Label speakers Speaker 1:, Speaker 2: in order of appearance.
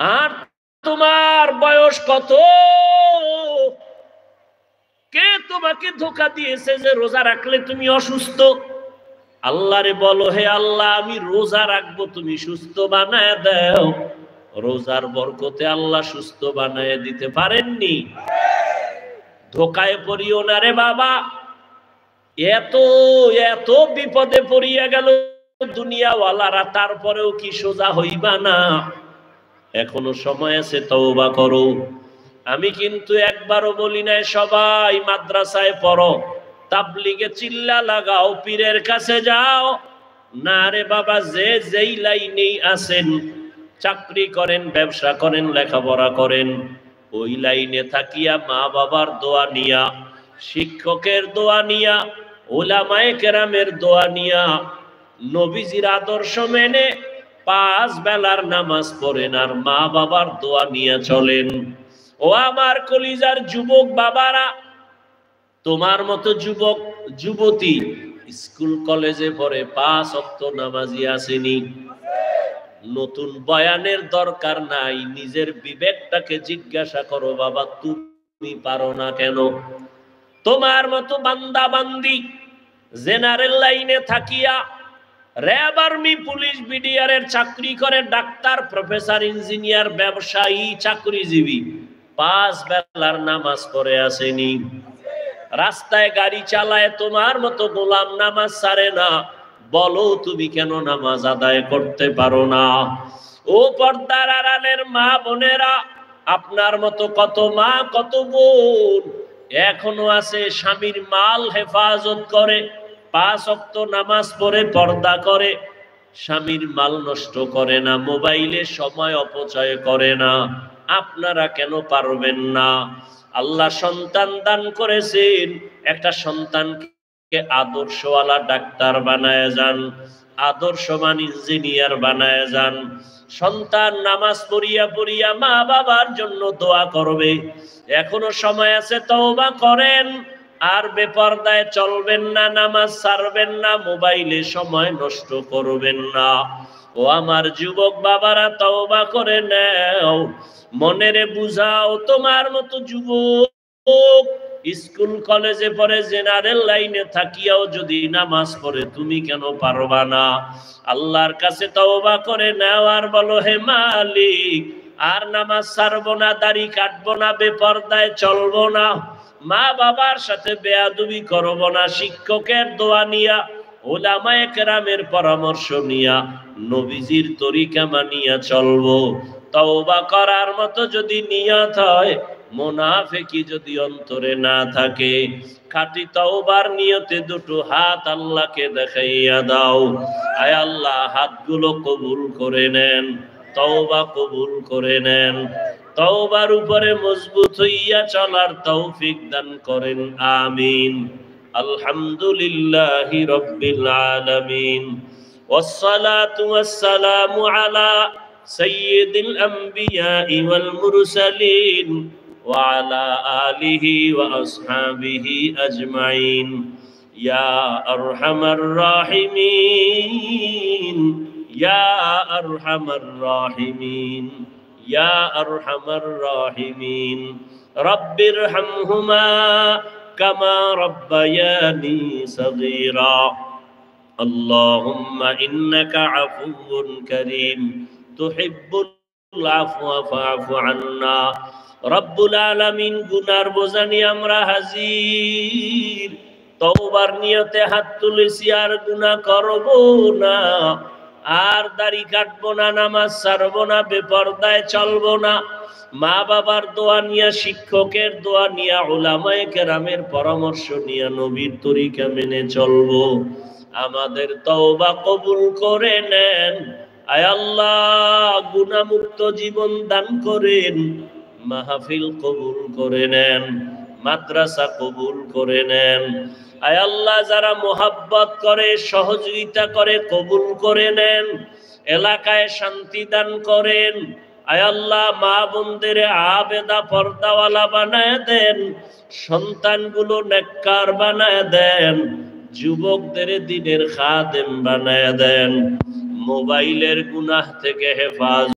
Speaker 1: আর তোমার বয়স কত? কে তোমাকে ধোঁকা দিয়েছে যে রোজা রাখলে তুমি অসুস্থ? আল্লাহরে বলো, হে আল্লাহ, আমি রোজা রাখবো, তুমি সুস্থ বানায় দাও। রোজার বরকতে আল্লাহ সুস্থ বানায় দিতে পারেননি? ধোকায় পড়িও না রে বাবা। এত এত বিপদে পড়িয়া গেল দুনিয়াওয়ালারা, তারপরেও কি সোজা হইবা না? এখনো সময় আছে, তওবা করো। আমি কিন্তু একবারও বলি নাই সবাই মাদ্রাসায় পড়ো, তাবলিগে চিল্লা লাগাও, পীরের কাছে যাও। না রে বাবা, যে যেই লাইনেই আছেন, চাকরি করেন, ব্যবসা করেন, লেখাপড়া করেন, ওই লাইনে থাকিয়া মা বাবার দোয়া নিয়া, শিক্ষকের দোয়া নিয়া, উলামায়ে কেরামের দোয়া নিয়া, নবীজির আদর্শ মেনে 5 বেলার নামাজ পড়েন আর মা বাবার দোয়া নিয়ে চলেন। ও আমার কলিজার যুবক বাবারা, তোমার মতো যুবক যুবতী স্কুল কলেজে পড়ে 5 ওয়াক্ত নামাজি আসেনি? নতুন বয়ানের দরকার নাই, নিজের বিবেকটাকে জিজ্ঞাসা করো, বাবা তুমি পারো না কেন? তোমার মতো বান্দা বান্দি জেনারেল লাইনে থাকিয়া র‍্যাব, আর্মি, পুলিশ, বিডিআর এর চাকরি করে, ডাক্তার, প্রফেসর, ইঞ্জিনিয়ার, ব্যবসায়ী, চাকরিজীবী 5 বেলার নামাজ পড়ে আসেনি? রাস্তায় গাড়ি চালায় তোমার মতো গোলাম নামাজ ছাড়ে না। বলো তুমি কেন নামাজ আদায় করতে পারো না? ও পর্দার আড়ালের মা বোনেরা, আপনার মতো কত মা কত বোন এখনো আছে স্বামীর মাল হেফাজত করে, 5 ওয়াক্ত নামাজ পড়ে, পর্দা করে, স্বামীর মাল নষ্ট করে না, মোবাইলে সময় অপচয় করে না। আপনারা কেন পারবেন না? আল্লাহ সন্তান দান করেছেন, একটা সন্তানকে আদর্শওয়ালা ডাক্তার বানায় যান, আদর্শবান ইঞ্জিনিয়ার বানায় যান। সন্তান নামাজ পড়িয়া পড়িয়া মা বাবার জন্য দোয়া করবে। এখনো সময় আছে, তওবা করেন। আর বেপরদায় চলবেন না, নামাজ ছাড়বেন না, মোবাইলে সময় নষ্ট করবেন না। ও আমার যুবক বাবারা, তওবা করে নাও, মনেরে বুঝাও। তোমার মতো যুবক স্কুল কলেজে পড়ে, জেনারেল লাইনে থাকিয়াও যদি নামাজ পড়ে, তুমি কেন পারবা না? আল্লাহর কাছে তওবা করে নাও আর বলো, হে মালিক, আর নামাজ ছাড়বো না, দাড়ি কাটবো না, বেপরদায় চলবো না, মা বাবার সাথে বেয়াদবি করব না, শিক্ষকের দোয়া নিয়া, উলামায়ে কেরামের পরামর্শ নিয়া, নবীজির তরিকা মানিয়া চলবো। তওবা করার মতো যদি নিয়ত হয়, মুনাফিকি যদি অন্তরে না থাকে, খাঁটি তওবার নিয়তে দুটো হাত আল্লাহকে দেখাইয়া দাও। আয় আল্লাহ, হাতগুলো কবুল করে নেন, তওবা কবুল করে নেন, তওবার উপরে মজবুত হইয়া চলার তৌফিক দান করেন, আমিন। আলহামদুলিল্লাহি রাব্বিল আলামিন, ওয়াসসালাতু ওয়াসসালামু আলা সাইয়্যিদিল আমবিয়াই ওয়াল মুরসালিন ওয়া আলা আলিহি ওয়া আসহাবিহি আজমাইন। ইয়া আরহামার রাহিমিন, ইয়া আরহামার রাহিমিন, ইয়া আরহামার রাহিমিন। রব্বিরহামহুমা কামা রাব্বায়ানি সগীরা। আল্লাহুম্মা ইন্নাকা আফুউন কারীম তুহিব্বুল আফওয়া ফা'ফু আন্না। রব্বুল আলামিন, গুনার বোঝা নিয়ে আমরা হাজির। তওবার নিয়তে হাত তুলেছি, আর গুনাহ করব না, আর দাড়ি কাটবো না, নামাজ ছাড়বো না, বেপরদায় চলবো না, মা বাবার দোয়া নিয়া, শিক্ষকের দোয়া নিয়া, উলামায়ে কেরামের পরামর্শ নিয়া, নবীর তরিকা মেনে চলবো। আমাদের তওবা কবুল করে নেন। আয় আল্লাহ, গুনাহমুক্ত জীবন দান করেন, মাহফিল কবুল করে নেন, মাদ্রাসা কবুল করে নেন। আয় আল্লাহ, যারা মোহাব্বত করে, সহযোগিতা করে, কবুল করে নেন। এলাকায় শান্তি দান করেন। আয় আল্লাহ, মা বোনদের আবেদা পর্দাওয়ালা বানায় দেন, সন্তানগুলো নেককার বানায় দেন, যুবকদের দ্বীনের খাদেম বানায় দেন, মোবাইলের গুনাহ থেকে হেফাজত